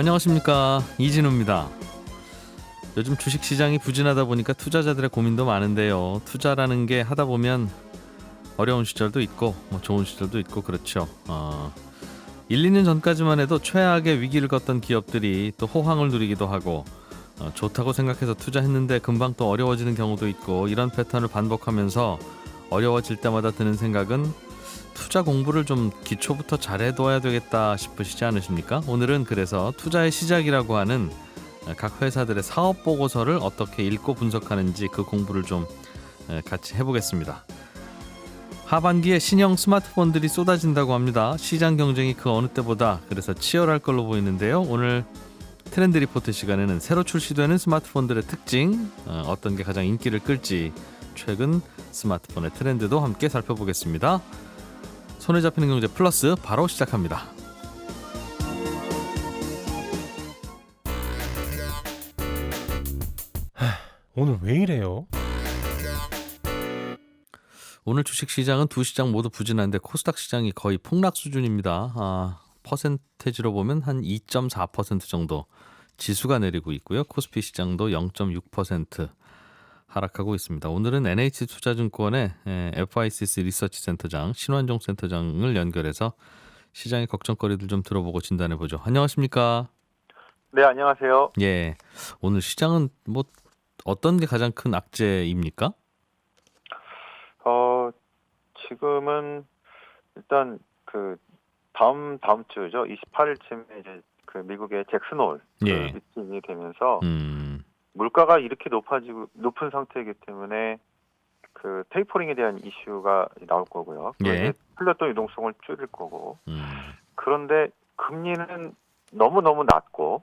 안녕하십니까, 이진우입니다. 요즘 주식시장이 부진하다 보니까 투자자들의 고민도 많은데요. 투자라는 게 하다 보면 어려운 시절도 있고 좋은 시절도 있고 그렇죠. 1, 2년 전까지만 해도 최악의 위기를 걷던 기업들이 또 호황을 누리기도 하고 좋다고 생각해서 투자했는데 금방 또 어려워지는 경우도 있고, 이런 패턴을 반복하면서 어려워질 때마다 드는 생각은 투자 공부를 좀 기초부터 잘해둬야 되겠다 싶으시지 않으십니까? 오늘은 그래서 투자의 시작이라고 하는 각 회사들의 사업 보고서를 어떻게 읽고 분석하는지 그 공부를 좀 같이 해보겠습니다. 하반기에 신형 스마트폰들이 쏟아진다고 합니다. 시장 경쟁이 그 어느 때보다 그래서 치열할 걸로 보이는데요. 오늘 트렌드 리포트 시간에는 새로 출시되는 스마트폰들의 특징, 어떤 게 가장 인기를 끌지, 최근 스마트폰의 트렌드도 함께 살펴보겠습니다. 손에 잡히는 경제 플러스 바로 시작합니다. 오늘 왜 이래요? 오늘 주식시장은 두 시장 모두 부진한데 코스닥 시장이 거의 폭락 수준입니다. 퍼센테이지로 보면 한 2.4% 정도 지수가 내리고 있고요. 코스피 시장도 0.6% 하락하고 있습니다. 오늘은 NH투자증권의 FICC 리서치 센터장 신환종 센터장을 연결해서 시장의 걱정거리들 좀 들어보고 진단해보죠. 안녕하십니까? 네, 안녕하세요. 예, 오늘 시장은 어떤 게 가장 큰 악재입니까? 지금은 일단 다음 주죠. 28일쯤에 이제 미국의 잭슨홀 예. 미팅이 되면서 음, 물가가 이렇게 높은 상태이기 때문에 테이퍼링에 대한 이슈가 나올 거고요. 예. 풀렸던 유동성을 줄일 거고. 음, 그런데 금리는 너무너무 낮고,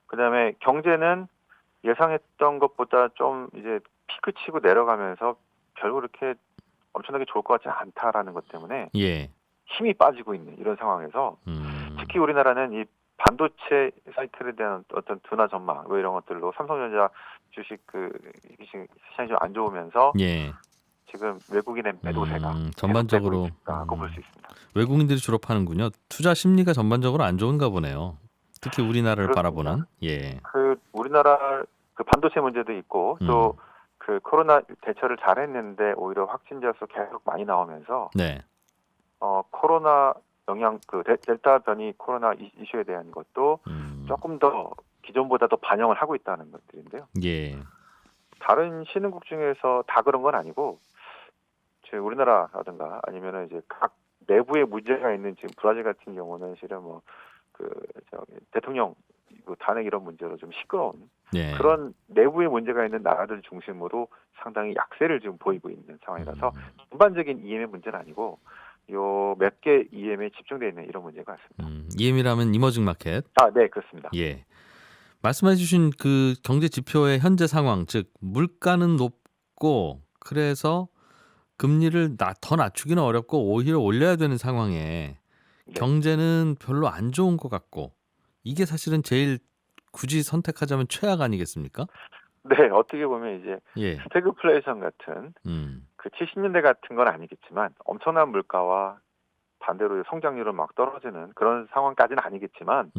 그다음에 경제는 예상했던 것보다 좀 이제 피크 치고 내려가면서 결국 그렇게 엄청나게 좋을 것 같지 않다라는 것 때문에 예. 힘이 빠지고 있는 이런 상황에서 특히 우리나라는 이 반도체 사이클에 대한 어떤 둔화 전망 이런 것들로 삼성전자 주식 시장이 좀 안 좋으면서 예. 지금 외국인의 매도세가 전반적으로 계속되고 볼 수 있습니다. 외국인들이 주로 파는군요. 투자 심리가 전반적으로 안 좋은가 보네요. 특히 우리나라를 그렇습니다. 바라보는. 예. 우리나라 반도체 문제도 있고 또 코로나 대처를 잘했는데 오히려 확진자 수 계속 많이 나오면서 네. 코로나 영향 델타 변이 코로나 이슈에 대한 것도 조금 더 기존보다 더 반영을 하고 있다는 것들인데요. 예. 다른 신흥국 중에서 다 그런 건 아니고 우리나라라든가 아니면은 이제 각 내부에 문제가 있는 지금 브라질 같은 경우는 실은 대통령 탄핵 이런 문제로 좀 시끄러운 예. 그런 내부에 문제가 있는 나라들 중심으로 상당히 약세를 지금 보이고 있는 상황이라서 전반적인 EM의 문제는 아니고 요 몇 개 EM에 집중되어 있는 이런 문제인 것 같습니다. EM이라면 이머징 마켓. 네, 그렇습니다. 예. 말씀해 주신 그 경제 지표의 현재 상황, 즉 물가는 높고 그래서 금리를 더 낮추기는 어렵고 오히려 올려야 되는 상황에 네. 경제는 별로 안 좋은 것 같고, 이게 사실은 제일 굳이 선택하자면 최악 아니겠습니까? 네, 어떻게 보면 이제 예. 스태그플레이션 같은 70년대 같은 건 아니겠지만 엄청난 물가와 반대로 성장률은 막 떨어지는 그런 상황까지는 아니겠지만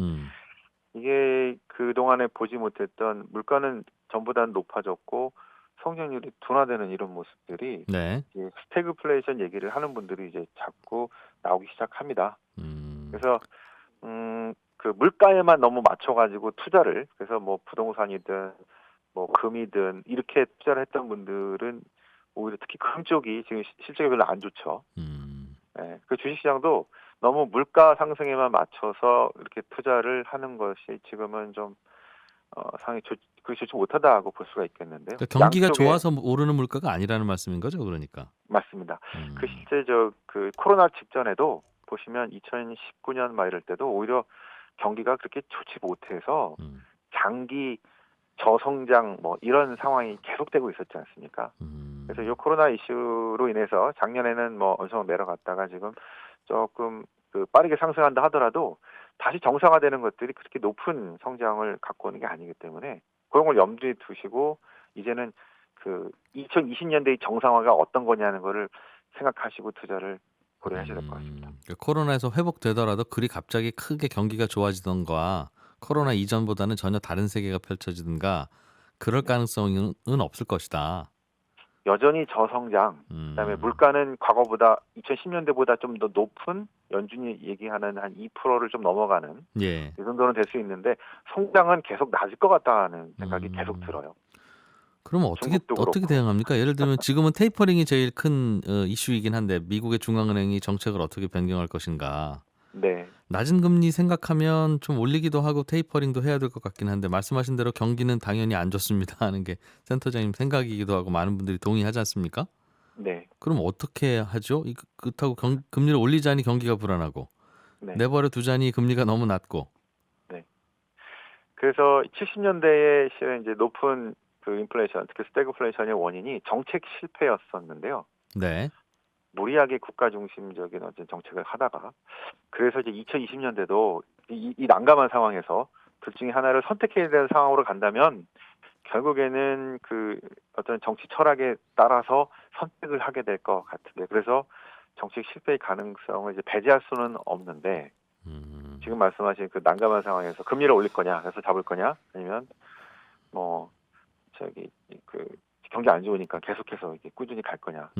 이게 그동안에 보지 못했던 물가는 전보다 높아졌고 성장률이 둔화되는 이런 모습들이 네. 이제 스태그플레이션 얘기를 하는 분들이 이제 자꾸 나오기 시작합니다. 그래서 물가에만 너무 맞춰가지고 투자를 그래서 부동산이든 금이든 이렇게 투자를 했던 분들은 오히려 특히 금 쪽이 지금 실적이 별로 안 좋죠. 네, 주식시장도 너무 물가 상승에만 맞춰서 이렇게 투자를 하는 것이 지금은 좀 상당히 좋지 못하다고 볼 수가 있겠는데요. 그러니까 경기가 양쪽에, 좋아서 오르는 물가가 아니라는 말씀인 거죠, 그러니까. 맞습니다. 실제 코로나 직전에도 보시면 2019년 막 이럴 때도 오히려 경기가 그렇게 좋지 못해서 장기 저성장 이런 상황이 계속되고 있었지 않습니까? 그래서 이 코로나 이슈로 인해서 작년에는 엄청 내려갔다가 지금 조금 빠르게 상승한다 하더라도 다시 정상화되는 것들이 그렇게 높은 성장을 갖고 오는 게 아니기 때문에 그런 걸 염두에 두시고 이제는 2020년대의 정상화가 어떤 거냐는 거를 생각하시고 투자를 고려하셔야 될 것 같습니다. 코로나에서 회복되더라도 그리 갑자기 크게 경기가 좋아지던가 코로나 이전보다는 전혀 다른 세계가 펼쳐지든가 그럴 가능성은 없을 것이다. 여전히 저성장, 그다음에 물가는 과거보다 2010년대보다 좀 더 높은 연준이 얘기하는 한 2%를 좀 넘어가는 예. 이 정도는 될 수 있는데 성장은 계속 낮을 것 같다는 생각이 계속 들어요. 그러면 중국도 어떻게 그렇고. 대응합니까? 예를 들면 지금은 테이퍼링이 제일 큰 이슈이긴 한데 미국의 중앙은행이 정책을 어떻게 변경할 것인가. 네. 낮은 금리 생각하면 좀 올리기도 하고 테이퍼링도 해야 될 것 같긴 한데 말씀하신 대로 경기는 당연히 안 좋습니다 하는 게 센터장님 생각이기도 하고 많은 분들이 동의하지 않습니까? 네. 그럼 어떻게 하죠? 그렇다고 금리를 올리자니 경기가 불안하고 네. 내버려 두자니 금리가 너무 낮고. 네. 그래서 70년대에 실은 이제 높은 그 인플레이션, 특히 스태그플레이션의 원인이 정책 실패였었는데요. 네. 무리하게 국가 중심적인 어떤 정책을 하다가 그래서 이제 2020년대도 이 난감한 상황에서 둘 중에 하나를 선택해야 되는 상황으로 간다면 결국에는 그 어떤 정치 철학에 따라서 선택을 하게 될 것 같은데 그래서 정책 실패의 가능성을 이제 배제할 수는 없는데 지금 말씀하신 그 난감한 상황에서 금리를 올릴 거냐, 그래서 잡을 거냐, 아니면 뭐 그 경기 안 좋으니까 계속해서 이렇게 꾸준히 갈 거냐.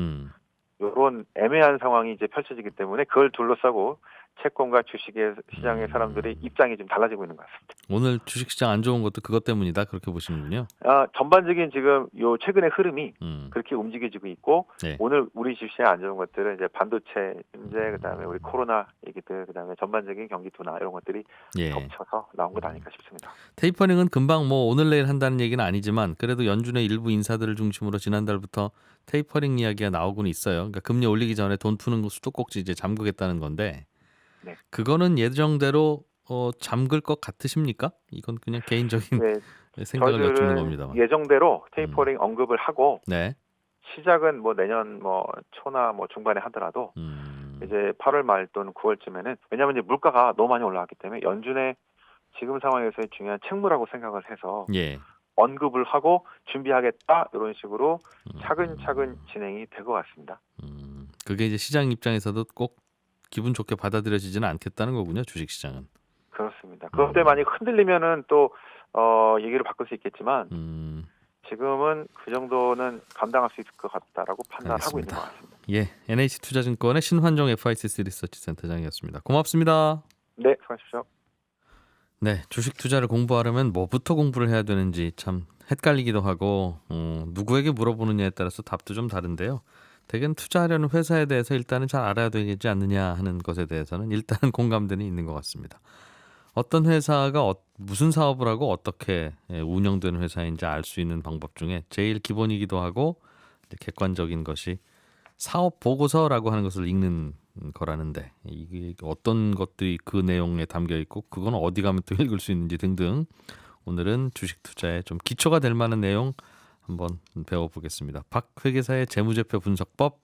이런 애매한 상황이 이제 펼쳐지기 때문에 그걸 둘러싸고 채권과 주식의 시장의 사람들의 입장이 좀 달라지고 있는 것 같습니다. 오늘 주식시장 안 좋은 것도 그것 때문이다 그렇게 보시는군요. 전반적인 지금 요 최근의 흐름이 그렇게 움직여지고 있고 네. 오늘 우리 주식시장 안 좋은 것들은 이제 반도체 문제, 그다음에 우리 코로나 얘기들, 그다음에 전반적인 경기 둔화 이런 것들이 예. 겹쳐서 나온 것 아닐까 싶습니다. 테이퍼링은 금방 뭐 오늘 내일 한다는 얘기는 아니지만 그래도 연준의 일부 인사들을 중심으로 지난달부터 테이퍼링 이야기가 나오고는 있어요. 그러니까 금리 올리기 전에 돈 푸는 거 수도꼭지 이제 잠그겠다는 건데 네. 그거는 예정대로 잠글 것 같으십니까? 이건 그냥 개인적인 네, 생각을 여쭙는 저희들은 겁니다만. 예정대로 테이퍼링 언급을 하고 네. 시작은 뭐 내년 뭐 초나 뭐 중반에 하더라도 이제 8월 말 또는 9월쯤에는 왜냐하면 이제 물가가 너무 많이 올라왔기 때문에 연준의 지금 상황에서의 중요한 책무라고 생각을 해서 예. 언급을 하고 준비하겠다 이런 식으로 차근차근 진행이 될 것 같습니다. 그게 이제 시장 입장에서도 꼭 기분 좋게 받아들여지지는 않겠다는 거군요. 주식시장은. 그렇습니다. 그때 많이 흔들리면은 또 얘기를 바꿀 수 있겠지만 지금은 그 정도는 감당할 수 있을 것 같다라고 판단하고 있는 것 같습니다. 예, NH투자증권의 신환종 FICC 리서치 센터장이었습니다. 고맙습니다. 네, 수고하십시오. 네, 주식 투자를 공부하려면 뭐부터 공부를 해야 되는지 참 헷갈리기도 하고 누구에게 물어보느냐에 따라서 답도 좀 다른데요. 대개는 투자하려는 회사에 대해서 일단은 잘 알아야 되지 않느냐 하는 것에 대해서는 일단은 공감대는 있는 것 같습니다. 어떤 회사가 무슨 사업을 하고 어떻게 운영되는 회사인지 알 수 있는 방법 중에 제일 기본이기도 하고 이제 객관적인 것이 사업 보고서라고 하는 것을 읽는 거라는데 이게 어떤 것들이 그 내용에 담겨 있고 그건 어디 가면 또 읽을 수 있는지 등등 오늘은 주식 투자에 좀 기초가 될 만한 내용 한번 배워보겠습니다. 박 회계사의 재무제표 분석법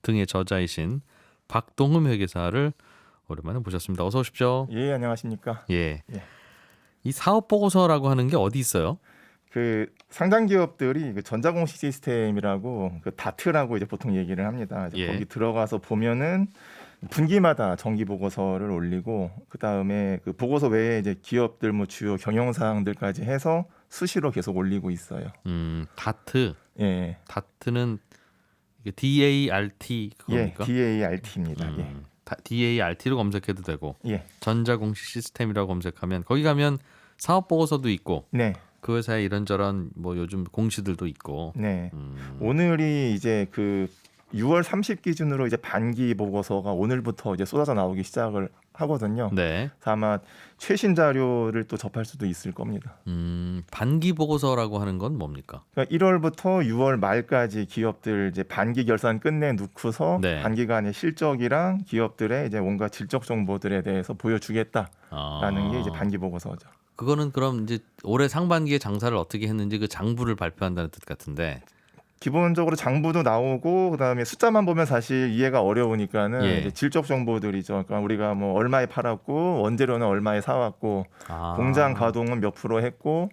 등의 저자이신 박동흠 회계사를 오랜만에 모셨습니다. 어서 오십시오. 예, 안녕하십니까. 예. 예. 이 사업 보고서라고 하는 게 어디 있어요? 그 상장 기업들이 그 전자공시 시스템이라고 그 다트라고 이제 보통 얘기를 합니다. 이제 예. 거기 들어가서 보면은 분기마다 정기 보고서를 올리고 그 다음에 그 보고서 외에 이제 기업들 뭐 주요 경영 사항들까지 해서 수시로 계속 올리고 있어요. 다트. 예. 다트는 이게 DART 그겁니까? 예, DART입니다. 예. DART로 검색해도 되고 예. 전자공시 시스템이라고 검색하면 거기 가면 사업 보고서도 있고 네. 그 회사에 이런저런 뭐 요즘 공시들도 있고. 네. 오늘이 이제 그 6월 30 기준으로 이제 반기 보고서가 오늘부터 이제 쏟아져 나오기 시작을 하거든요. 네. 그래서 아마 최신 자료를 또 접할 수도 있을 겁니다. 반기 보고서라고 하는 건 뭡니까? 그러니까 1월부터 6월 말까지 기업들 이제 반기 결산 끝내 놓고서 네. 반기간의 실적이랑 기업들의 이제 뭔가 질적 정보들에 대해서 보여주겠다라는 게 이제 반기 보고서죠. 그거는 그럼 이제 올해 상반기에 장사를 어떻게 했는지 그 장부를 발표한다는 뜻 같은데. 기본적으로 장부도 나오고 그다음에 숫자만 보면 사실 이해가 어려우니까는 예. 이제 질적 정보들이죠. 그러니까 우리가 뭐 얼마에 팔았고 원재료는 얼마에 사왔고 공장 가동은 몇 프로 했고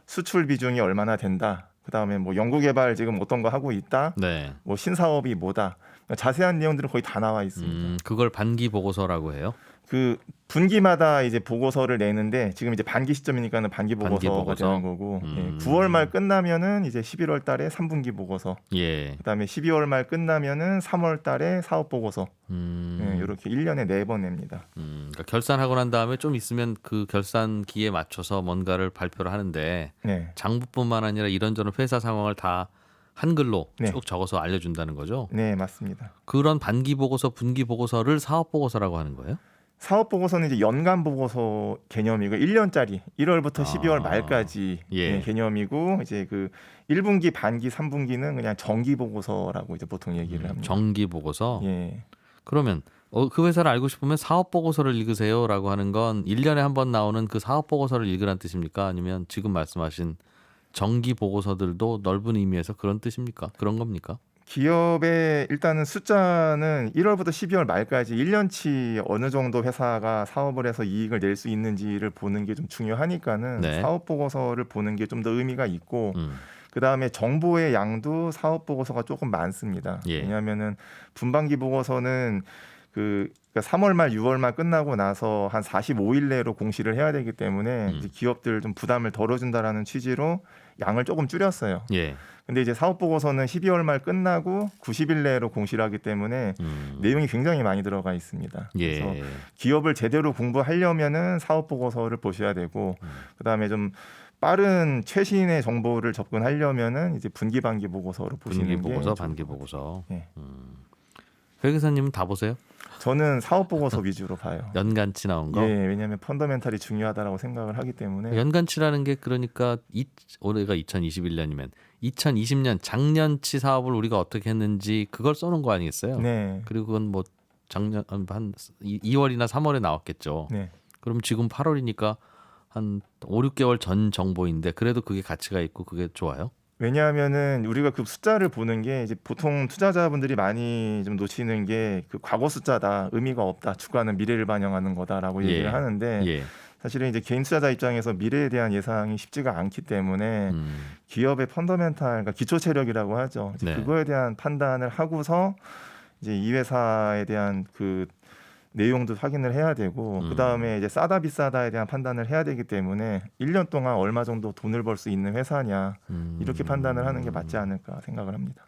수출 비중이 얼마나 된다. 그다음에 뭐 연구개발 지금 어떤 거 하고 있다. 네. 뭐 신사업이 뭐다. 그러니까 자세한 내용들은 거의 다 나와 있습니다. 그걸 반기 보고서라고 해요. 그 분기마다 이제 보고서를 내는데 지금 이제 반기 시점이니까는 반기 보고서가 반기 보고서? 되는 거고 9월 말 끝나면은 이제 11월 달에 3분기 보고서, 예. 그다음에 12월 말 끝나면은 3월 달에 사업 보고서, 이렇게 1년에 4번 냅니다. 그러니까 결산하고 난 다음에 좀 있으면 그 결산기에 맞춰서 뭔가를 발표를 하는데 네, 장부뿐만 아니라 이런저런 회사 상황을 다 한글로 네. 쭉 적어서 알려준다는 거죠. 네 맞습니다. 그런 반기 보고서, 분기 보고서를 사업 보고서라고 하는 거예요? 사업 보고서는 이제 연간 보고서 개념이고 1년짜리 1월부터 아, 12월 말까지 예. 개념이고, 이제 그 1분기, 반기, 3분기는 그냥 정기 보고서라고 이제 보통 얘기를 합니다. 정기 보고서. 예. 그러면 그 회사를 알고 싶으면 사업 보고서를 읽으세요라고 하는 건 1년에 한 번 나오는 그 사업 보고서를 읽으란 뜻입니까? 아니면 지금 말씀하신 정기 보고서들도 넓은 의미에서 그런 뜻입니까? 그런 겁니까? 기업의 일단은 숫자는 1월부터 12월 말까지 1년치 어느 정도 회사가 사업을 해서 이익을 낼 수 있는지를 보는 게 좀 중요하니까는 네. 사업 보고서를 보는 게 좀 더 의미가 있고, 그다음에 정보의 양도 사업 보고서가 조금 많습니다. 예. 왜냐하면은 분반기 보고서는 그러니까 3월 말 6월 말 끝나고 나서 한 45일 내로 공시를 해야 되기 때문에 이제 기업들 좀 부담을 덜어준다라는 취지로 양을 조금 줄였어요. 예. 근데 이제 사업 보고서는 12월 말 끝나고 90일 내로 공시를 하기 때문에 내용이 굉장히 많이 들어가 있습니다. 예. 그래서 기업을 제대로 공부하려면은 사업 보고서를 보셔야 되고, 그다음에 좀 빠른 최신의 정보를 접근하려면은 이제 분기 반기 보고서를 보시는 분기 게 보고서, 좋을 반기 것 같아요. 보고서. 예. 회계사님은 다 보세요? 저는 사업 보고서 위주로 봐요. 연간치 나온 거. 예, 왜냐하면 펀더멘탈이 중요하다라고 생각을 하기 때문에. 연간치라는 게 그러니까 올해가 2021년이면 2020년 작년치 사업을 우리가 어떻게 했는지 그걸 써놓은 거 아니겠어요? 네. 그리고 그건 뭐 작년 한 2월이나 3월에 나왔겠죠. 네. 그럼 지금 8월이니까 한 5, 6개월 전 정보인데 그래도 그게 가치가 있고 그게 좋아요? 왜냐하면은 우리가 그 숫자를 보는 게 이제 보통 투자자분들이 많이 좀 놓치는 게 그 과거 숫자다, 의미가 없다, 주가는 미래를 반영하는 거다라고 예. 얘기를 하는데, 예. 사실은 이제 개인 투자자 입장에서 미래에 대한 예상이 쉽지가 않기 때문에 기업의 펀더멘탈, 그러니까 기초 체력이라고 하죠. 이제 네. 그거에 대한 판단을 하고서 이제 이 회사에 대한 그 내용도 확인을 해야 되고, 그 다음에 이제 싸다 비싸다에 대한 판단을 해야 되기 때문에 1년 동안 얼마 정도 돈을 벌 수 있는 회사냐, 이렇게 판단을 하는 게 맞지 않을까 생각을 합니다.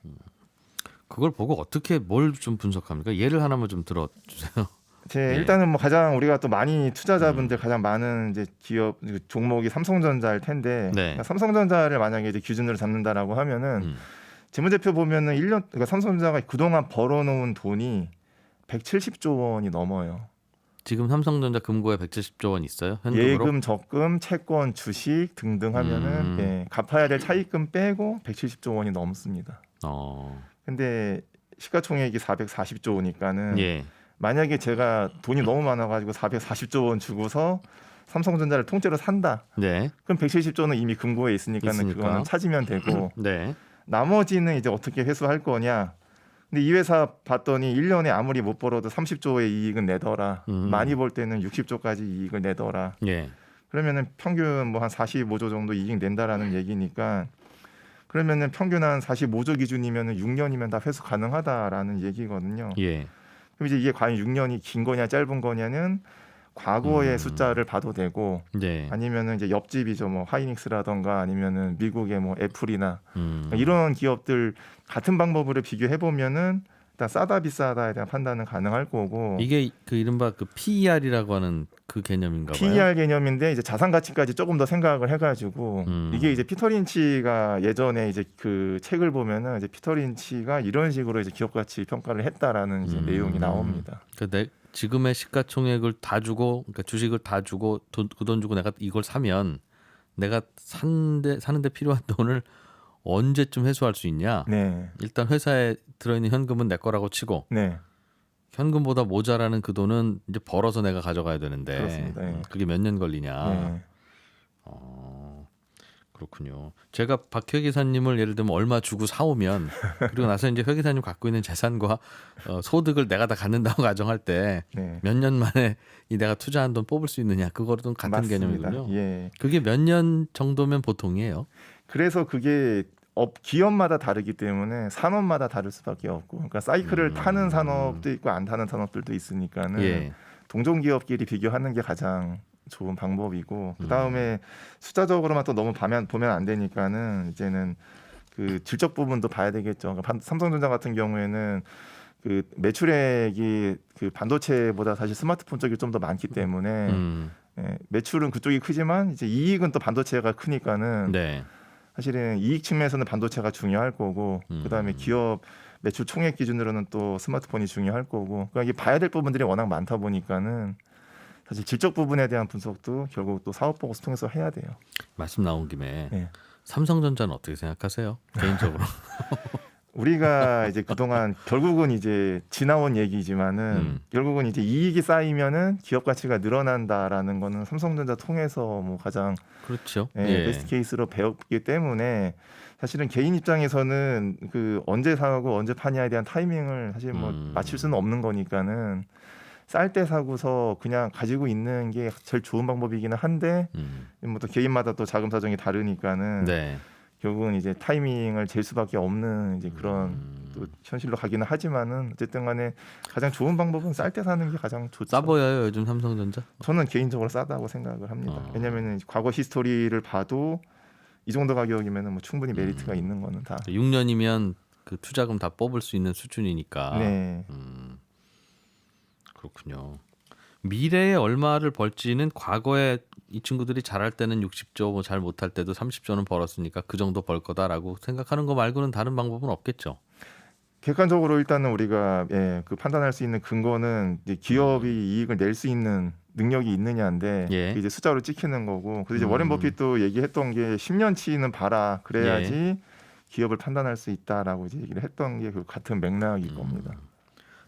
그걸 보고 어떻게 뭘 좀 분석합니까? 예를 하나만 좀 들어주세요. 예. 일단은 뭐 가장 우리가 또 많이 투자자분들 가장 많은 이제 기업 종목이 삼성전자일 텐데, 네. 그러니까 삼성전자를 만약에 이제 기준으로 잡는다라고 하면은 재무제표 보면은 1년, 그러니까 삼성전자가 그동안 벌어놓은 돈이 170조 원이 넘어요. 지금 삼성전자 금고에 170조 원 있어요? 현금으로? 예금, 적금, 채권, 주식 등등 하면은 예, 갚아야 될 차입금 빼고 170조 원이 넘습니다. 근데 시가총액이 440조 원이니까는 예. 만약에 제가 돈이 너무 많아가지고 440조 원 주고서 삼성전자를 통째로 산다. 네. 그럼 170조는 이미 금고에 있으니까는 그거는 찾으면 되고, 네. 나머지는 이제 어떻게 회수할 거냐. 근데 이 회사 봤더니 1년에 아무리 못 벌어도 30조의 이익은 내더라. 많이 벌 때는 60조까지 이익을 내더라. 예. 그러면은 평균 뭐 한 45조 정도 이익 낸다라는 얘기니까, 그러면은 평균 한 45조 기준이면은 6년이면 다 회수 가능하다라는 얘기거든요. 예. 그럼 이제 이게 과연 6년이 긴 거냐 짧은 거냐는 과거의 숫자를 봐도 되고, 네. 아니면은 이제 옆집이죠, 뭐 하이닉스라던가 아니면은 미국의 뭐 애플이나 이런 기업들 같은 방법으로 비교해 보면은 일단 싸다 비싸다에 대한 판단은 가능할 거고. 이게 그 이른바 그 PER이라고 하는 그 개념인가 봐요. PER 개념인데 이제 자산 가치까지 조금 더 생각을 해가지고 이게 이제 피터 린치가 예전에 이제 그 책을 보면은 이제 피터 린치가 이런 식으로 이제 기업 가치 평가를 했다라는 이제 내용이 나옵니다. 그러니까 지금의 시가총액을 다 주고, 그러니까 주식을 다 주고 그 돈 주고 내가 이걸 사면 내가 사는데 필요한 돈을 언제쯤 회수할 수 있냐? 네. 일단 회사에 들어있는 현금은 내 거라고 치고 네. 현금보다 모자라는 그 돈은 이제 벌어서 내가 가져가야 되는데 그렇습니다. 네. 그게 몇 년 걸리냐? 네. 그렇군요. 제가 박 회계사님을 예를 들면 얼마 주고 사오면 그리고 나서 이제 회계사님 갖고 있는 재산과 소득을 내가 다 갖는다고 가정할 때 몇 년 만에 이 내가 투자한 돈 뽑을 수 있느냐, 그거는 같은 맞습니다. 개념이군요. 예. 그게 몇 년 정도면 보통이에요? 그래서 그게 기업마다 다르기 때문에 산업마다 다를 수밖에 없고, 그러니까 사이클을 타는 산업도 있고 안 타는 산업들도 있으니까는 예. 동종 기업끼리 비교하는 게 가장 좋은 방법이고 그 다음에 숫자적으로만 또 너무 보면 안 되니까는 이제는 그 질적 부분도 봐야 되겠죠. 그러니까 삼성전자 같은 경우에는 그 매출액이 그 반도체보다 사실 스마트폰 쪽이 좀 더 많기 때문에 예, 매출은 그쪽이 크지만 이제 이익은 또 반도체가 크니까는 네. 사실은 이익 측면에서는 반도체가 중요할 거고 그다음에 기업 매출 총액 기준으로는 또 스마트폰이 중요할 거고 그러니까 이게 봐야 될 부분들이 워낙 많다 보니까는 사실 질적 부분에 대한 분석도 결국 또 사업 보고서 통해서 해야 돼요. 말씀 나온 김에 네. 삼성전자는 어떻게 생각하세요? 개인적으로. 우리가 이제 그동안 결국은 이제 지나온 얘기지만은 결국은 이제 이익이 쌓이면은 기업 가치가 늘어난다라는 거는 삼성전자 통해서 뭐 가장 그렇죠. 베스트 케이스로 배웠기 때문에 사실은 개인 입장에서는 그 언제 사고 언제 파냐에 대한 타이밍을 사실 뭐 맞출 수는 없는 거니까는 쌀 때 사고서 그냥 가지고 있는 게 제일 좋은 방법이기는 한데 뭐 또 개인마다 또 자금 사정이 다르니까는 네. 결국은 이제 타이밍을 잴 수밖에 없는 이제 그런 또 현실로 가기는 하지만은 어쨌든 간에 가장 좋은 방법은 쌀 때 사는 게 가장 좋죠. 싸 보여요 요즘 삼성전자? 저는 개인적으로 싸다고 생각을 합니다. 왜냐하면 과거 히스토리를 봐도 이 정도 가격이면은 뭐 충분히 메리트가 있는 거는 다. 6년이면 그 투자금 다 뽑을 수 있는 수준이니까. 네. 그렇군요. 미래에 얼마를 벌지는 과거에 이 친구들이 잘할 때는 60조, 뭐 잘 못할 때도 30조는 벌었으니까 그 정도 벌 거다라고 생각하는 거 말고는 다른 방법은 없겠죠. 객관적으로 일단은 우리가 그 판단할 수 있는 근거는 이제 기업이 이익을 낼 수 있는 능력이 있느냐인데 예. 이제 숫자로 찍히는 거고. 그래서 이제 워렌 버핏도 얘기했던 게 10년치는 봐라. 그래야지 기업을 판단할 수 있다라고 이제 얘기를 했던 게 그 같은 맥락일 겁니다.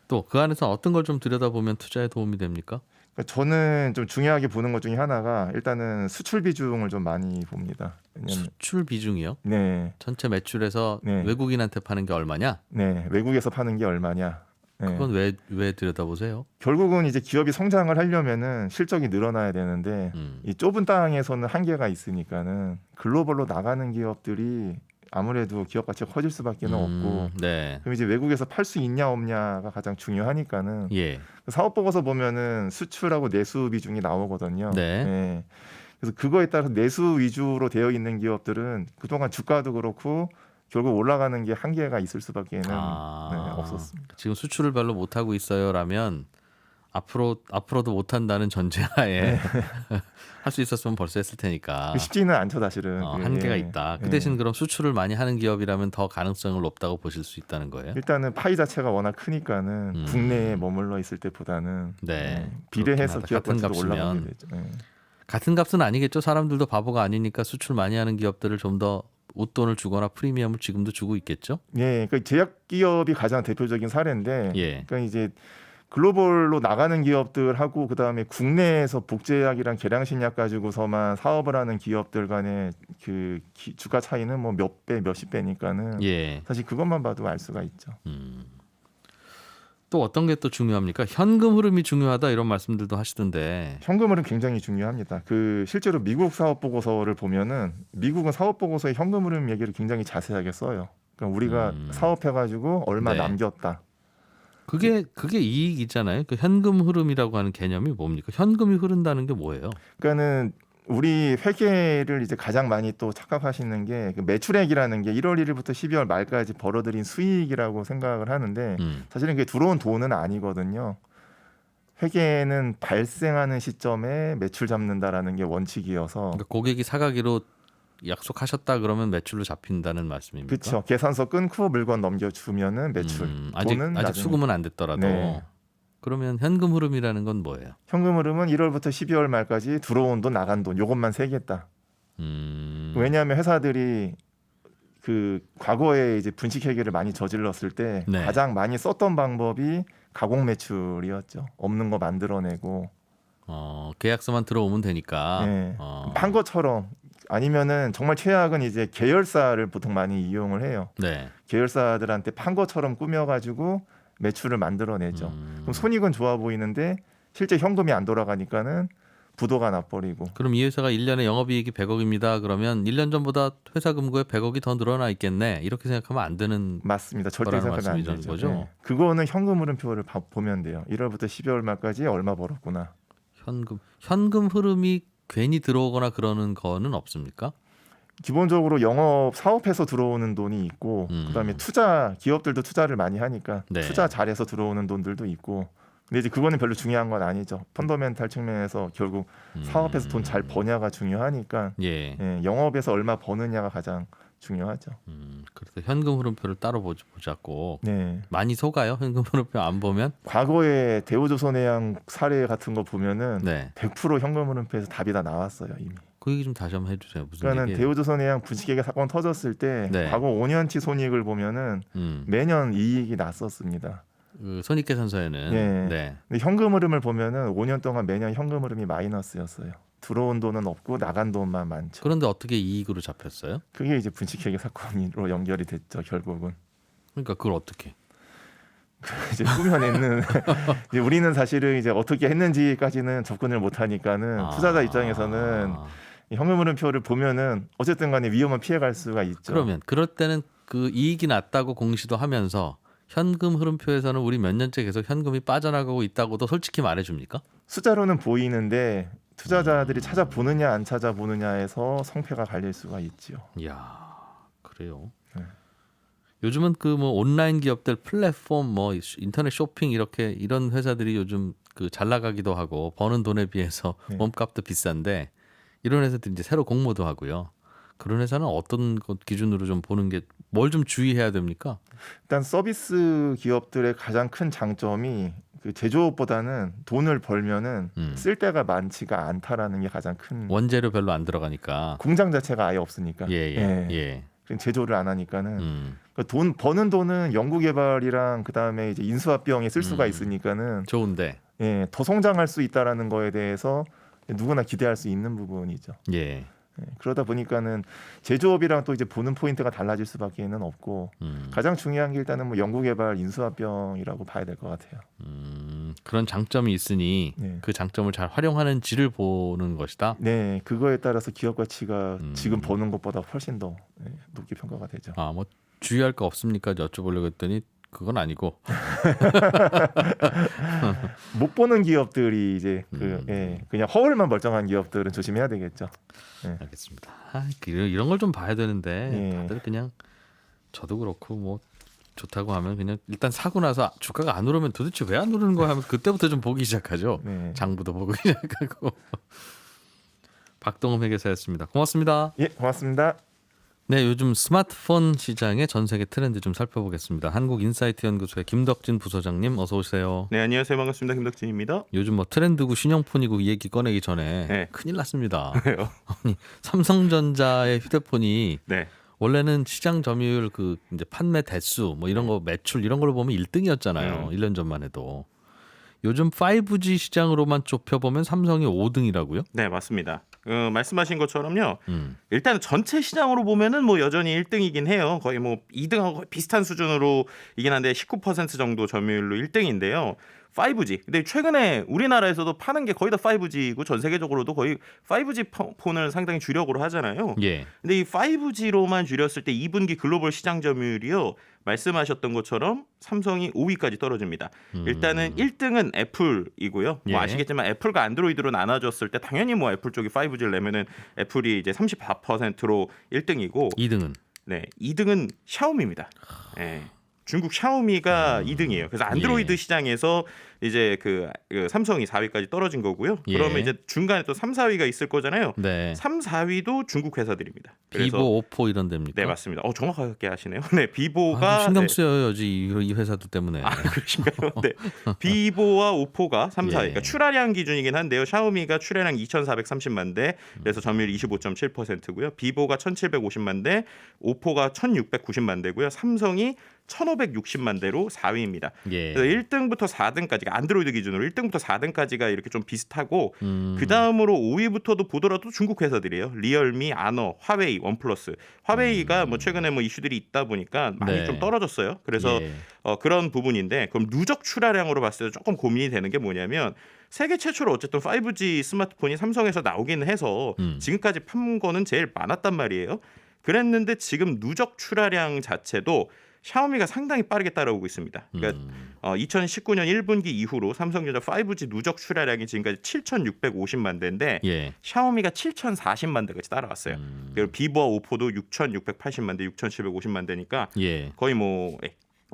또 그 안에서 어떤 걸 좀 들여다보면 투자에 도움이 됩니까? 그러니까 저는 좀 중요하게 보는 것 중에 하나가 일단은 수출 비중을 좀 많이 봅니다. 왜냐면 수출 비중이요? 네, 전체 매출에서 네. 외국인한테 파는 게 얼마냐? 네, 외국에서 파는 게 얼마냐. 네. 그건 왜 들여다보세요? 결국은 이제 기업이 성장을 하려면은 실적이 늘어나야 되는데 이 좁은 땅에서는 한계가 있으니까는 글로벌로 나가는 기업들이 아무래도 기업 가치가 커질 수밖에는 없고 네. 그럼 이제 외국에서 팔 수 있냐 없냐가 가장 중요하니까는 예. 사업 보고서 보면은 수출하고 내수 비중이 나오거든요. 네. 그래서 그거에 따라서 내수 위주로 되어 있는 기업들은 그동안 주가도 그렇고 결국 올라가는 게 한계가 있을 수밖에는 없었습니다. 지금 수출을 별로 못 하고 있어요라면 앞으로도 못 한다는 전제하에 할 수 있었으면 벌써 했을 테니까 쉽지는 않죠, 사실은. 한계가 있다. 그 대신 그럼 수출을 많이 하는 기업이라면 더 가능성을 높다고 보실 수 있다는 거예요? 일단은 파이 자체가 워낙 크니까는 국내에 머물러 있을 때보다는 네. 비례해서 기업 같은 가치도 값이면 올라가게 되죠. 같은 값은 아니겠죠. 사람들도 바보가 아니니까 수출 많이 하는 기업들을 좀 더 웃돈을 주거나 프리미엄을 지금도 주고 있겠죠. 예, 그러니까 제약 기업이 가장 대표적인 사례인데, 예. 그러니까 이제 글로벌로 나가는 기업들하고 그 다음에 국내에서 복제약이랑 계량신약 가지고서만 사업을 하는 기업들 간의 그 주가 차이는 뭐 몇 배, 몇십 배니까는 사실 그것만 봐도 알 수가 있죠. 또 어떤 게 또 중요합니까? 현금 흐름이 중요하다 이런 말씀들도 하시던데. 현금 흐름 굉장히 중요합니다. 그 실제로 미국 사업 보고서를 보면은 미국은 사업 보고서에 현금 흐름 얘기를 굉장히 자세하게 써요. 그러니까 우리가 사업해가지고 얼마 남겼다. 그게 이익이잖아요. 그 현금 흐름이라고 하는 개념이 뭡니까? 현금이 흐른다는 게 뭐예요? 그러니까는 우리 회계를 이제 가장 많이 또 착각하시는 게 그 매출액이라는 게 1월 1일부터 12월 말까지 벌어들인 수익이라고 생각을 하는데 사실은 그게 들어온 돈은 아니거든요. 회계는 발생하는 시점에 매출 잡는다라는 게 원칙이어서 그러니까 고객이 사가기로 약속하셨다 그러면 매출로 잡힌다는 말씀입니까? 그렇죠. 계산서 끊고 물건 넘겨주면은 매출. 아직 수금은 안 됐더라도. 네. 그러면 현금 흐름이라는 건 뭐예요? 현금 흐름은 1월부터 12월 말까지 들어온 돈 나간 돈 요것만 세겠다. 왜냐하면 회사들이 그 과거에 이제 분식 회계를 많이 저질렀을 때 가장 많이 썼던 방법이 가공 매출이었죠. 없는 거 만들어내고 계약서만 들어오면 되니까. 판 것처럼 아니면은 정말 최악은 이제 계열사를 보통 많이 이용을 해요. 네. 계열사들한테 판 것처럼 꾸며가지고 매출을 만들어내죠. 그럼 손익은 좋아 보이는데 실제 현금이 안 돌아가니까는 부도가 나버리고. 그럼 이 회사가 1년에 영업이익이 100억입니다. 그러면 1년 전보다 회사 금고에 100억이 더 늘어나 있겠네. 이렇게 생각하면 안 되는 맞습니다. 절대 거라는 생각하면 안 말씀이라는 되죠. 거죠? 네. 그거는 현금 흐름표를 보면 돼요. 1월부터 12월 말까지 얼마 벌었구나. 현금 흐름이 괜히 들어오거나 그러는 거는 없습니까? 기본적으로 영업 사업해서 들어오는 돈이 있고 그다음에 투자 기업들도 투자를 많이 하니까 네. 투자 잘해서 들어오는 돈들도 있고 근데 이제 그거는 별로 중요한 건 아니죠. 펀더멘탈 측면에서 결국 사업에서 돈 잘 버냐가 중요하니까 예. 예, 영업에서 얼마 버느냐가 가장 중요하죠. 그래서 현금 흐름표를 따로 보자고. 네. 많이 속아요? 현금 흐름표 안 보면? 과거에 대우조선해양 사례 같은 거 보면은 네. 100% 현금 흐름표에서 답이 다 나왔어요 이미. 그 얘기 좀 다시 한번 해주세요. 무슨 그러니까는 얘기예요? 대우조선해양 부실계획 사건 터졌을 때 네. 과거 5년치 손익을 보면은 매년 이익이 났었습니다. 그 손익계산서에는 예. 네. 근데 현금 흐름을 보면은 5년 동안 매년 현금 흐름이 마이너스였어요. 들어온 돈은 없고 나간 돈만 많죠. 그런데 어떻게 이익으로 잡혔어요? 그게 이제 분식회계 사건으로 연결이 됐죠 결국은. 그러니까 그걸 어떻게? 이제 꾸며내는 이제 우리는 사실은 이제 어떻게 했는지까지는 접근을 못 하니까는 투자자 입장에서는 이 현금 흐름표를 보면은 어쨌든 간에 위험은 피해갈 수가 있죠. 그러면 그럴 때는 그 이익이 났다고 공시도 하면서 현금 흐름표에서는 우리 몇 년째 계속 현금이 빠져나가고 있다고도 솔직히 말해줍니까? 숫자로는 보이는데 투자자들이 찾아보느냐 안 찾아보느냐에서 성패가 갈릴 수가 있지요. 이야, 그래요. 네. 요즘은 그 뭐 온라인 기업들 플랫폼 뭐 인터넷 쇼핑 이렇게 이런 회사들이 요즘 그 잘 나가기도 하고 버는 돈에 비해서 네. 몸값도 비싼데 이런 회사들이 이제 새로 공모도 하고요. 그런 회사는 어떤 것 기준으로 좀 보는 게 뭘 좀 주의해야 됩니까? 일단 서비스 기업들의 가장 큰 장점이 그 제조업보다는 돈을 벌면은 쓸 데가 많지가 않다라는 게 가장 큰. 원재료 별로 안 들어가니까. 공장 자체가 아예 없으니까. 예. 그냥 제조를 안 하니까는 그러니까 돈 버는 돈은 연구개발이랑 그 다음에 이제 인수합 비용에 쓸 수가 있으니까는 좋은데. 예, 더 성장할 수 있다라는 거에 대해서 누구나 기대할 수 있는 부분이죠. 예. 예, 그러다 보니까는 제조업이랑 또 이제 보는 포인트가 달라질 수밖에는 없고 가장 중요한 게 일단은 뭐 연구개발 인수합병이라고 봐야 될 것 같아요. 그런 장점이 있으니 네. 그 장점을 잘 활용하는지를 보는 것이다. 네, 그거에 따라서 기업 가치가 지금 버는 것보다 훨씬 더 높게 평가가 되죠. 아, 뭐 주의할 거 없습니까? 여쭤보려고 했더니 그건 아니고. 못 보는 기업들이 이제 그냥 허울만 멀쩡한 기업들은 조심해야 되겠죠. 알겠습니다. 이런 걸 좀 봐야 되는데 예. 다들 그냥 저도 그렇고 뭐 좋다고 하면 그냥 일단 사고 나서 주가가 안 오르면 도대체 왜 안 오르는 거야 하면 그때부터 좀 보기 시작하죠. 네. 장부도 보기 시작하고. 박동흠 회계사였습니다. 고맙습니다. 예, 고맙습니다. 네, 요즘 스마트폰 시장의 전 세계 트렌드 좀 살펴보겠습니다. 한국인사이트 연구소의 김덕진 부소장님 어서 오세요. 네, 안녕하세요. 반갑습니다. 김덕진입니다. 요즘 뭐 트렌드고 신형폰이고 이 얘기 꺼내기 전에 네. 큰일 났습니다. 왜요? 아니, 삼성전자의 휴대폰이 네. 원래는 시장 점유율 그 이제 판매 대수 뭐 이런 거 매출 이런 걸 보면 1등이었잖아요. 1년 전만 해도. 요즘 5G 시장으로만 좁혀 보면 삼성이 5등이라고요? 네, 맞습니다. 말씀하신 것처럼요. 일단 전체 시장으로 보면은 뭐 여전히 1등이긴 해요. 거의 뭐 2등하고 비슷한 수준으로이긴 한데 19% 정도 점유율로 1등인데요. 5G. 근데 최근에 우리나라에서도 파는 게 거의 다 5G고 전 세계적으로도 거의 5G 폰을 상당히 주력으로 하잖아요. 예. 근데 이 5G로만 줄였을 때 2분기 글로벌 시장 점유율이요. 말씀하셨던 것처럼 삼성이 5위까지 떨어집니다. 일단은 1등은 애플이고요. 예. 뭐 아시겠지만 애플과 안드로이드로 나눠졌을 때 당연히 뭐 애플 쪽이 5G를 내면은 애플이 이제 34%로 1등이고 2등은 네, 2등은 샤오미입니다. 네. 중국 샤오미가 2등이에요. 그래서 안드로이드 예. 시장에서 이제 그 삼성이 4위까지 떨어진 거고요. 예. 그러면 이제 중간에 또 3, 4위가 있을 거잖아요. 네. 3, 4위도 중국 회사들입니다. 비보, 오포 이런 데입니까? 네, 맞습니다. 정확하게 하시네요. 네, 비보가 신경 쓰여요. 이 회사들 때문에. 그러신가요? 네. 비보와 오포가 3, 4위. 예. 그러니까 출하량 기준이긴 한데요. 샤오미가 출하량 2,430만 대, 그래서 점유율 25.7%고요. 비보가 1,750만 대, 오포가 1,690만 대고요. 삼성이 1,560만 대로 4위입니다. 예. 그래서 1등부터 4등까지가 안드로이드 기준으로 1등부터 4등까지가 이렇게 좀 비슷하고 그 다음으로 5위부터도 보더라도 중국 회사들이에요. 리얼미, 아너, 화웨이, 원플러스. 화웨이가 뭐 최근에 뭐 이슈들이 있다 보니까 많이 네. 좀 떨어졌어요. 그래서 예. 그런 부분인데 그럼 누적 출하량으로 봤을 때 조금 고민이 되는 게 뭐냐면 세계 최초로 어쨌든 5G 스마트폰이 삼성에서 나오기는 해서 지금까지 판 거는 제일 많았단 말이에요. 그랬는데 지금 누적 출하량 자체도 샤오미가 상당히 빠르게 따라오고 있습니다. 그러니까 2019년 1분기 이후로 삼성전자 5G 누적 출하량이 지금까지 7,650만 대인데 샤오미가 7,040만 대까지 따라왔어요. 그리고 비보와 오포도 6,680만 대, 6,750만 대니까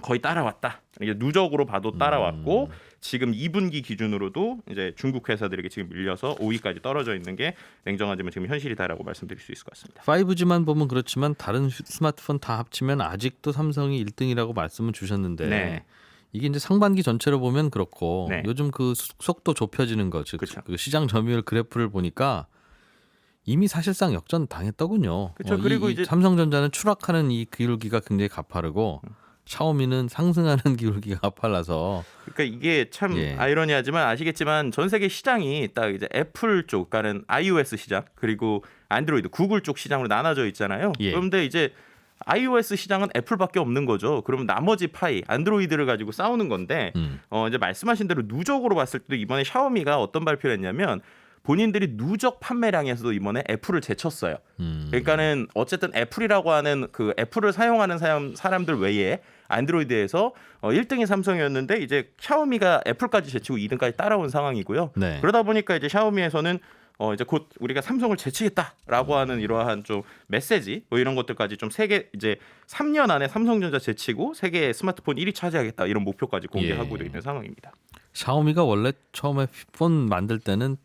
거의 따라왔다. 이게 누적으로 봐도 따라왔고 지금 2분기 기준으로도 이제 중국 회사들에게 지금 밀려서 5위까지 떨어져 있는 게 냉정하지만 지금 현실이다라고 말씀드릴 수 있을 것 같습니다. 5G만 보면 그렇지만 다른 스마트폰 다 합치면 아직도 삼성이 1등이라고 말씀을 주셨는데 네. 이게 이제 상반기 전체로 보면 그렇고 네. 요즘 그 속도 좁혀지는 거, 즉 그렇죠. 그 시장 점유율 그래프를 보니까 이미 사실상 역전 당했더군요. 그렇죠. 그리고 이제 삼성전자는 추락하는 이 기울기가 굉장히 가파르고 샤오미는 상승하는 기울기가 가팔라서 그러니까 이게 참 아이러니하지만 아시겠지만 전 세계 시장이 딱 이제 애플 쪽, 그러니까는 iOS 시장 그리고 안드로이드, 구글 쪽 시장으로 나눠져 있잖아요. 그런데 이제 iOS 시장은 애플밖에 없는 거죠. 그러면 나머지 파이, 안드로이드를 가지고 싸우는 건데 이제 말씀하신 대로 누적으로 봤을 때도 이번에 샤오미가 어떤 발표를 했냐면 본인들이 누적 판매량에서도 이번에 애플을 제쳤어요. 그러니까는 어쨌든 애플이라고 하는 그 애플을 사용하는 사람들 외에 안드로이드에서 1등이 삼성이었는데 이제 샤오미가 애플까지 제치고 2등까지 따라온 상황이고요. 네. 그러다 보니까 이제 샤오미에서는 이제 곧 우리가 삼성을 제치겠다라고 하는 이러한 좀 메시지 뭐 이런 것들까지 좀 세계 이제 3년 안에 삼성전자 제치고 세계 스마트폰 1위 차지하겠다 이런 목표까지 공개하고 있는 상황입니다. 샤오미가 원래 처음에 폰 만들 때는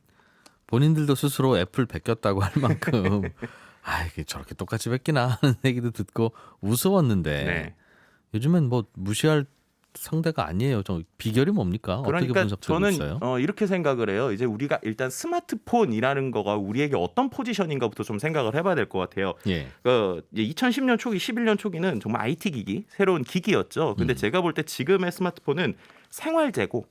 본인들도 스스로 애플 베꼈다고 할 만큼 이게 저렇게 똑같이 베끼나 하는 얘기도 듣고 우스웠는데 요즘은 뭐 무시할 상대가 아니에요. 저 비결이 뭡니까? 그러니까 어떻게 저는 분석되고 있어요? 이렇게 생각을 해요. 이제 우리가 일단 스마트폰이라는 거가 우리에게 어떤 포지션인가부터 좀 생각을 해봐야 될 것 같아요. 2010년 초기, 11년 초기는 정말 IT 기기, 새로운 기기였죠. 근데 제가 볼 때 지금의 스마트폰은 생활재고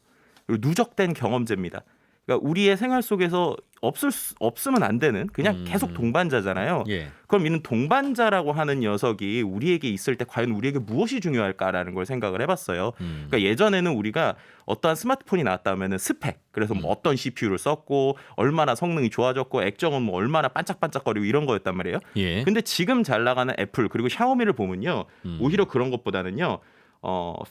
그리고 누적된 경험재입니다. 그러니까 우리의 생활 속에서 없으면 안 되는 그냥 계속 동반자잖아요. 그럼 이는 동반자라고 하는 녀석이 우리에게 있을 때 과연 우리에게 무엇이 중요할까라는 걸 생각을 해봤어요. 그러니까 예전에는 우리가 어떠한 스마트폰이 나왔다면은 스펙, 그래서 뭐 어떤 CPU를 썼고 얼마나 성능이 좋아졌고 액정은 뭐 얼마나 반짝반짝거리고 이런 거였단 말이에요. 근데 지금 잘 나가는 애플 그리고 샤오미를 보면요, 오히려 그런 것보다는요,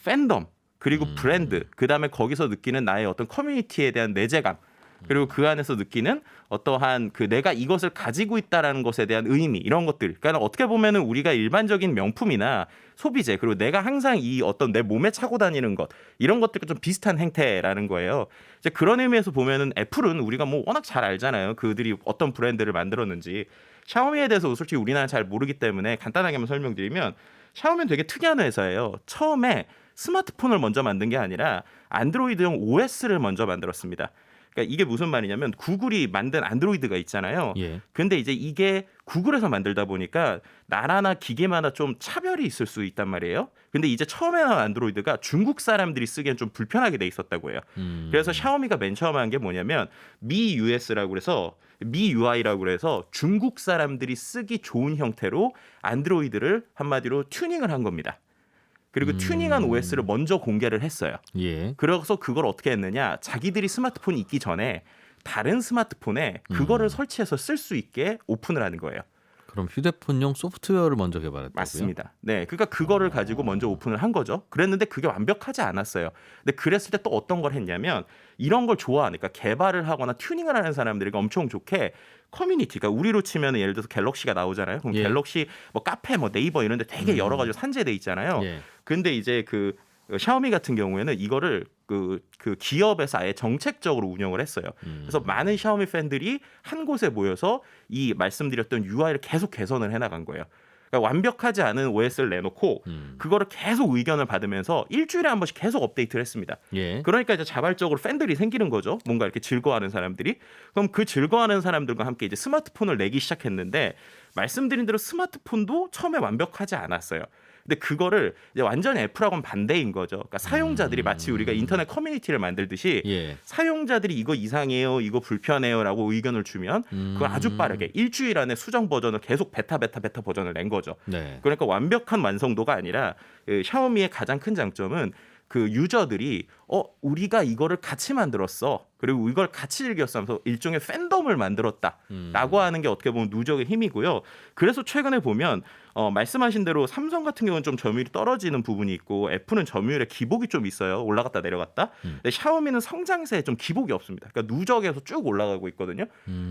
팬덤 그리고 브랜드, 그다음에 거기서 느끼는 나의 어떤 커뮤니티에 대한 내재감, 그리고 그 안에서 느끼는 어떠한 그 내가 이것을 가지고 있다라는 것에 대한 의미, 이런 것들. 그러니까 어떻게 보면은 우리가 일반적인 명품이나 소비재, 그리고 내가 항상 이 어떤 내 몸에 차고 다니는 것, 이런 것들과 좀 비슷한 행태라는 거예요. 이제 그런 의미에서 보면은 애플은 우리가 뭐 워낙 잘 알잖아요. 그들이 어떤 브랜드를 만들었는지. 샤오미에 대해서 솔직히 우리나라는 잘 모르기 때문에 간단하게만 설명드리면 샤오미는 되게 특이한 회사예요. 처음에 스마트폰을 먼저 만든 게 아니라 안드로이드용 OS를 먼저 만들었습니다. 그러니까 이게 무슨 말이냐면 구글이 만든 안드로이드가 있잖아요. 근데 이제 이게 구글에서 만들다 보니까 나라나 기계마다 좀 차별이 있을 수 있단 말이에요. 근데 이제 처음에 나온 안드로이드가 중국 사람들이 쓰기엔 좀 불편하게 돼 있었다고 해요. 그래서 샤오미가 맨 처음 한 게 뭐냐면 MIUI라고 그래서 중국 사람들이 쓰기 좋은 형태로 안드로이드를 한마디로 튜닝을 한 겁니다. 그리고 튜닝한 OS를 먼저 공개를 했어요. 그래서 그걸 어떻게 했느냐, 자기들이 스마트폰이 있기 전에 다른 스마트폰에 그거를 설치해서 쓸 수 있게 오픈을 하는 거예요. 그럼 휴대폰용 소프트웨어를 먼저 개발했다고요? 맞습니다. 네, 그러니까 그거를 가지고 먼저 오픈을 한 거죠. 그랬는데 그게 완벽하지 않았어요. 근데 그랬을 때 또 어떤 걸 했냐면 이런 걸 좋아하니까 개발을 하거나 튜닝을 하는 사람들이 엄청 좋게 커뮤니티가, 우리로 치면 예를 들어서 갤럭시가 나오잖아요. 그럼 갤럭시 뭐 카페, 뭐 네이버 이런 데 되게 여러 가지로 산재돼 있잖아요. 근데 이제 그 샤오미 같은 경우에는 이거를 그 기업에서 아예 정책적으로 운영을 했어요. 그래서 많은 샤오미 팬들이 한 곳에 모여서 이 말씀드렸던 UI를 계속 개선을 해나간 거예요. 그러니까 완벽하지 않은 OS를 내놓고 그거를 계속 의견을 받으면서 일주일에 한 번씩 계속 업데이트를 했습니다. 그러니까 이제 자발적으로 팬들이 생기는 거죠. 뭔가 이렇게 즐거워하는 사람들이. 그럼 그 즐거워하는 사람들과 함께 이제 스마트폰을 내기 시작했는데, 말씀드린 대로 스마트폰도 처음에 완벽하지 않았어요. 근데 그거를 이제 완전히 애플하고는 반대인 거죠. 그러니까 사용자들이 마치 우리가 인터넷 커뮤니티를 만들듯이 사용자들이 이거 이상해요, 이거 불편해요라고 의견을 주면 그걸 아주 빠르게 일주일 안에 수정 버전을 계속 베타 버전을 낸 거죠. 그러니까 완벽한 완성도가 아니라 샤오미의 가장 큰 장점은 그 유저들이 우리가 이거를 같이 만들었어. 그리고 이걸 같이 즐겼어 하면서 일종의 팬덤을 만들었다라고 하는 게 어떻게 보면 누적의 힘이고요. 그래서 최근에 보면 말씀하신 대로 삼성 같은 경우는 좀 점유율이 떨어지는 부분이 있고 애플은 점유율에 기복이 좀 있어요. 올라갔다 내려갔다. 근데 샤오미는 성장세에 좀 기복이 없습니다. 그러니까 누적에서 쭉 올라가고 있거든요.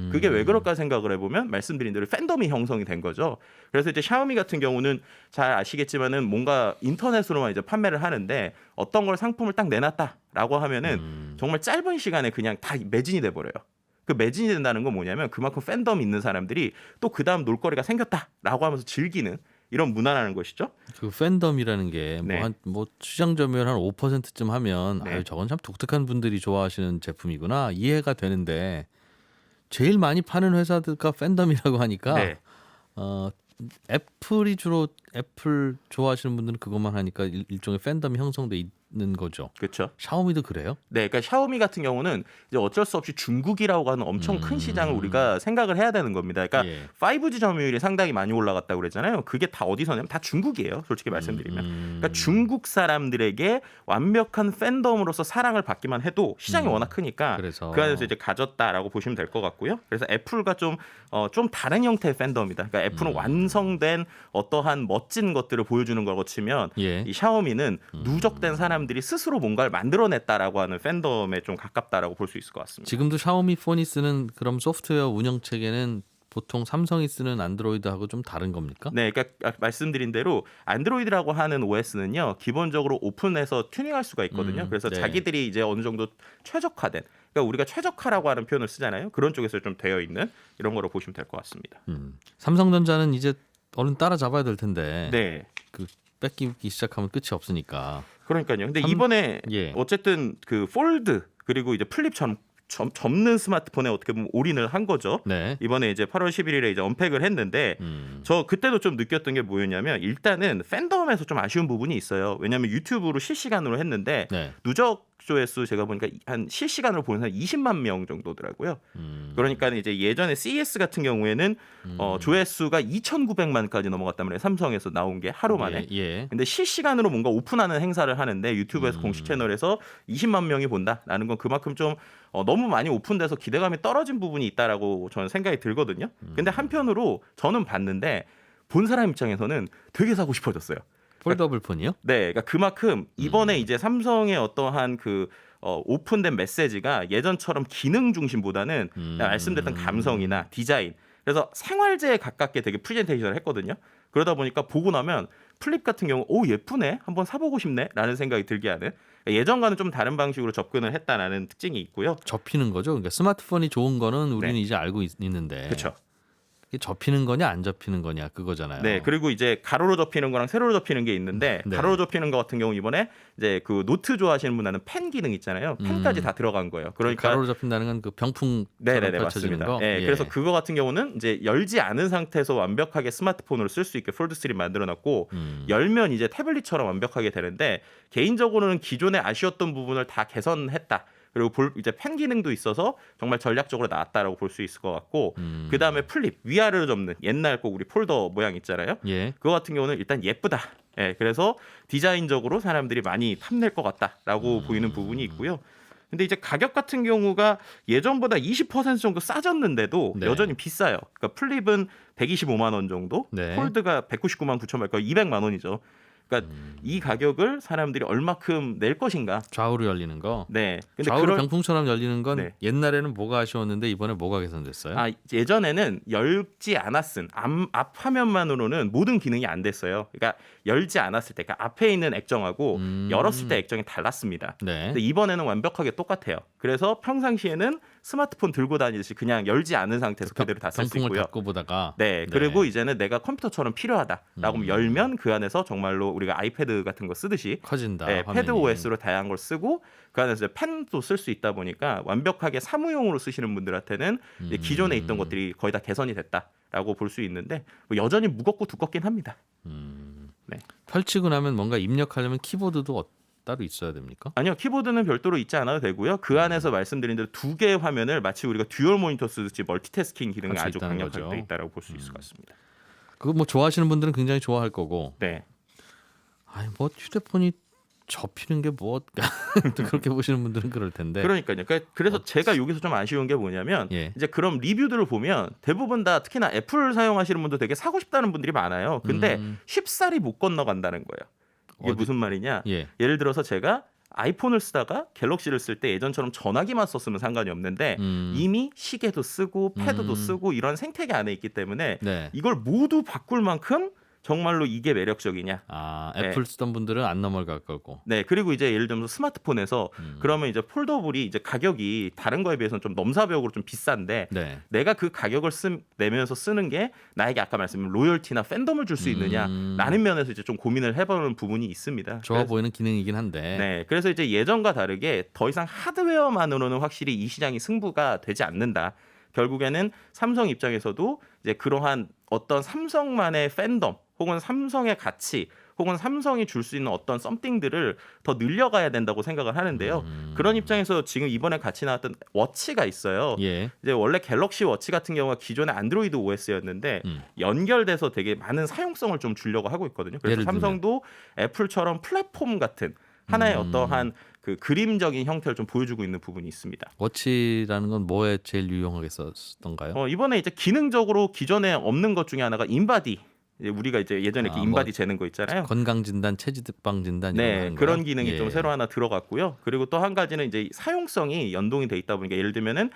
그게 왜 그럴까 생각을 해보면 말씀드린 대로 팬덤이 형성이 된 거죠. 그래서 이제 샤오미 같은 경우는 잘 아시겠지만은 뭔가 인터넷으로만 이제 판매를 하는데 어떤 걸 상품을 딱 내놨다라고 하면은 정말 짧은 시간에 그냥 다 매진이 돼 버려요. 그 매진이 된다는 건 뭐냐면 그만큼 팬덤 있는 사람들이 또 그다음 놀거리가 생겼다라고 하면서 즐기는 이런 문화라는 것이죠. 그 팬덤이라는 게 네. 뭐 시장 점유율 한 5%쯤 하면 네. 아유 저건 참 독특한 분들이 좋아하시는 제품이구나 이해가 되는데 제일 많이 파는 회사들과 팬덤이라고 하니까 네. 애플이 주로 애플 좋아하시는 분들은 그것만 하니까 일종의 팬덤이 형성돼 있는 거죠. 그렇죠. 샤오미도 그래요? 네, 그러니까 샤오미 같은 경우는 이제 어쩔 수 없이 중국이라고 하는 엄청 큰 시장을 우리가 생각을 해야 되는 겁니다. 그러니까 예. 5G 점유율이 상당히 많이 올라갔다고 그랬잖아요. 그게 다 어디서냐면 다 중국이에요. 솔직히 말씀드리면. 그러니까 중국 사람들에게 완벽한 팬덤으로서 사랑을 받기만 해도 시장이 워낙 크니까 그래서. 그 안에서 이제 가졌다라고 보시면 될 것 같고요. 그래서 애플과 좀 다른 형태의 팬덤이다. 그러니까 애플은 완성된 어떠한 멋진 것들을 보여주는 걸 거치면 예. 이 샤오미는 누적된 사람들이 스스로 뭔가를 만들어냈다라고 하는 팬덤에 좀 가깝다라고 볼 수 있을 것 같습니다. 지금도 샤오미 폰이 쓰는 그럼 소프트웨어 운영 체계는 보통 삼성이 쓰는 안드로이드하고 좀 다른 겁니까? 네, 그러니까 말씀드린 대로 안드로이드라고 하는 OS는요 기본적으로 오픈해서 튜닝할 수가 있거든요. 그래서 네. 자기들이 이제 어느 정도 최적화된, 그러니까 우리가 최적화라고 하는 표현을 쓰잖아요. 그런 쪽에서 좀 되어 있는 이런 거로 보시면 될 것 같습니다. 삼성전자는 이제 얼른 따라잡아야 될 텐데 네. 그 뺏기기 시작하면 끝이 없으니까. 그러니까요. 근데 이번에 예. 어쨌든 그 폴드 그리고 이제 플립처럼 접는 스마트폰에 어떻게 보면 올인을 한 거죠. 네. 이번에 이제 8월 11일에 이제 언팩을 했는데 저 그때도 좀 느꼈던 게 뭐였냐면 일단은 팬덤에서 좀 아쉬운 부분이 있어요. 왜냐하면 유튜브로 실시간으로 했는데 네. 누적 조회수 제가 보니까 한 실시간으로 보는 사람 20만 명 정도더라고요. 그러니까 이제 예전에 CES 같은 경우에는 조회수가 2,900만까지 넘어갔단 말이에요. 삼성에서 나온 게 하루 만에. 예. 근데 실시간으로 뭔가 오픈하는 행사를 하는데 유튜브에서 공식 채널에서 20만 명이 본다라는 건 그만큼 좀 너무 많이 오픈돼서 기대감이 떨어진 부분이 있다라고 저는 생각이 들거든요. 근데 한편으로 저는 봤는데 본 사람 입장에서는 되게 사고 싶어졌어요. 폴더블 폰이요? 네, 그러니까 그만큼 이번에 이제 삼성의 어떠한 그 오픈된 메시지가 예전처럼 기능 중심보다는 말씀드렸던 감성이나 디자인, 그래서 생활재에 가깝게 되게 프레젠테이션을 했거든요. 그러다 보니까 보고 나면 플립 같은 경우 오 예쁘네, 한번 사보고 싶네라는 생각이 들게 하는, 예전과는 좀 다른 방식으로 접근을 했다라는 특징이 있고요. 접히는 거죠. 그러니까 스마트폰이 좋은 거는 우리는 네. 이제 알고 있는데. 그렇죠. 이게 접히는 거냐 안 접히는 거냐 그거잖아요. 네, 그리고 이제 가로로 접히는 거랑 세로로 접히는 게 있는데 네. 가로로 접히는 거 같은 경우 이번에 이제 그 노트 좋아하시는 분들은 펜 기능 있잖아요. 펜까지 다 들어간 거예요. 그러니까 가로로 접힌다는 건 그 병풍처럼 네네네 펼쳐지는 맞습니다. 거. 네, 예. 그래서 그거 같은 경우는 이제 열지 않은 상태에서 완벽하게 스마트폰으로 쓸 수 있게 폴드 3 만들어놨고 열면 이제 태블릿처럼 완벽하게 되는데 개인적으로는 기존에 아쉬웠던 부분을 다 개선했다. 그리고 이제 펜 기능도 있어서 정말 전략적으로 나왔다라고 볼 수 있을 것 같고 그 다음에 플립 위아래로 접는 옛날 꼭 우리 폴더 모양 있잖아요. 예. 그거 같은 경우는 일단 예쁘다. 예, 그래서 디자인적으로 사람들이 많이 탐낼 것 같다라고 보이는 부분이 있고요. 근데 이제 가격 같은 경우가 예전보다 20% 정도 싸졌는데도 네. 여전히 비싸요. 그러니까 플립은 125만 원 정도, 네. 폴드가 199만 9천 원, 그러니까 200만 원이죠. 그러니까 이 가격을 사람들이 얼마큼 낼 것인가. 좌우로 열리는 거. 네. 근데 좌우로 병풍처럼 열리는 건 네. 옛날에는 뭐가 아쉬웠는데 이번에 뭐가 개선됐어요? 예전에는 열지 않았은 앞 화면만으로는 모든 기능이 안 됐어요. 그러니까 열지 않았을 때, 그러니까 앞에 있는 액정하고 열었을 때 액정이 달랐습니다. 네. 근데 이번에는 완벽하게 똑같아요. 그래서 평상시에는 스마트폰 들고 다니듯이 그냥 열지 않은 상태에서 그대로 다 쓸 수 병풍을 있고요. 닫고 보다가. 네, 그리고 이제는 내가 컴퓨터처럼 필요하다라고 열면 그 안에서 정말로 우리가 아이패드 같은 거 쓰듯이 커진다. 네, 화면이. 패드 OS로 다양한 걸 쓰고 그 안에서 이제 펜도 쓸 수 있다 보니까 완벽하게 사무용으로 쓰시는 분들한테는 이제 기존에 있던 것들이 거의 다 개선이 됐다라고 볼 수 있는데 뭐 여전히 무겁고 두껍긴 합니다. 네. 펼치고 나면 뭔가 입력하려면 키보드도 따로 있어야 됩니까? 아니요, 키보드는 별도로 있지 않아도 되고요. 그 안에서 말씀드린 대로 두 개의 화면을 마치 우리가 듀얼 모니터 쓰듯이 멀티태스킹 기능이 할수 아주 있다는 강력하게 거죠. 돼 있다라고 볼 수 있을 것 같습니다. 그거 뭐 좋아하시는 분들은 굉장히 좋아할 거고. 네. 아니 뭐 휴대폰이 접히는 게 뭐 또 그렇게 보시는 분들은 그럴 텐데. 그러니까요. 그래서 제가 여기서 좀 아쉬운 게 뭐냐면 예. 이제 그런 리뷰들을 보면 대부분 다 특히나 애플 사용하시는 분들 되게 사고 싶다는 분들이 많아요. 근데 쉽사리 못 건너간다는 거예요. 이게 무슨 말이냐? 예. 예를 들어서 제가 아이폰을 쓰다가 갤럭시를 쓸 때 예전처럼 전화기만 썼으면 상관이 없는데 이미 시계도 쓰고 패드도 쓰고 이런 생태계 안에 있기 때문에 네. 이걸 모두 바꿀 만큼 정말로 이게 매력적이냐. 애플 쓰던 분들은 안 넘어갈 거고. 네, 그리고 이제 예를 들면 스마트폰에서 그러면 이제 폴더블이 이제 가격이 다른 거에 비해서는 좀 넘사벽으로 좀 비싼데 네. 내가 그 가격을 내면서 쓰는 게 나에게 아까 말씀드린 로열티나 팬덤을 줄 수 있느냐라는 면에서 이제 좀 고민을 해보는 부분이 있습니다. 좋아 보이는 기능이긴 한데. 네, 그래서 이제 예전과 다르게 더 이상 하드웨어만으로는 확실히 이 시장이 승부가 되지 않는다. 결국에는 삼성 입장에서도 이제 그러한 어떤 삼성만의 팬덤 혹은 삼성의 가치 혹은 삼성이 줄 수 있는 어떤 썸띵들을 더 늘려가야 된다고 생각을 하는데요. 그런 입장에서 지금 이번에 같이 나왔던 워치가 있어요. 예. 이제 원래 갤럭시 워치 같은 경우가 기존의 안드로이드 OS였는데 연결돼서 되게 많은 사용성을 좀 주려고 하고 있거든요. 그래서 예를 들면? 삼성도 애플처럼 플랫폼 같은 하나의 어떠한 그 그림적인 형태를 좀 보여주고 있는 부분이 있습니다. 워치라는 건 뭐에 제일 유용하게 썼던가요? 이번에 이제 기능적으로 기존에 없는 것 중에 하나가 인바디. 이제 우리가 이제 예전에 이렇게 인바디 재는 거 있잖아요. 건강 진단, 체지방 진단 이런 거 네, 하는 그런 거요? 기능이 예. 좀 새로 하나 들어갔고요. 그리고 또 한 가지는 이제 사용성이 연동이 돼 있다 보니까 예를 들면은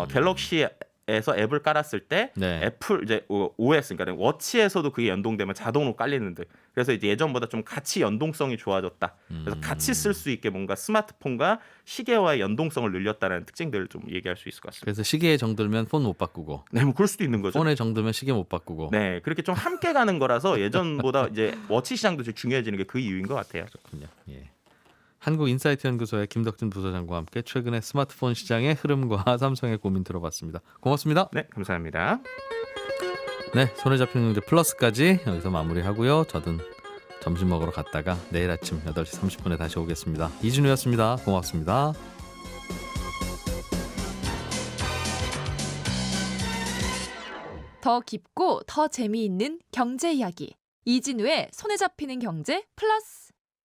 갤럭시에서 앱을 깔았을 때 네. 애플 이제 OS 그러니까 워치에서도 그게 연동되면 자동으로 깔리는데 그래서 이제 예전보다 좀 같이 연동성이 좋아졌다. 그래서 같이 쓸 수 있게 뭔가 스마트폰과 시계와의 연동성을 늘렸다는 특징들을 좀 얘기할 수 있을 것 같습니다. 그래서 시계에 정들면 폰 못 바꾸고, 네, 뭐 그럴 수도 있는 거죠. 폰에 정들면 시계 못 바꾸고. 네, 그렇게 좀 함께 가는 거라서 예전보다 이제 워치 시장도 좀 중요해지는 게 그 이유인 것 같아요. 그렇군요. 예. 한국인사이트 연구소의 김덕진 부소장과 함께 최근의 스마트폰 시장의 흐름과 삼성의 고민 들어봤습니다. 고맙습니다. 네, 감사합니다. 네, 손에 잡히는 경제 플러스까지 여기서 마무리하고요. 저는 점심 먹으러 갔다가 내일 아침 8시 30분에 다시 오겠습니다. 이진우였습니다. 고맙습니다. 더 깊고 더 재미있는 경제 이야기. 이진우의 손에 잡히는 경제 플러스.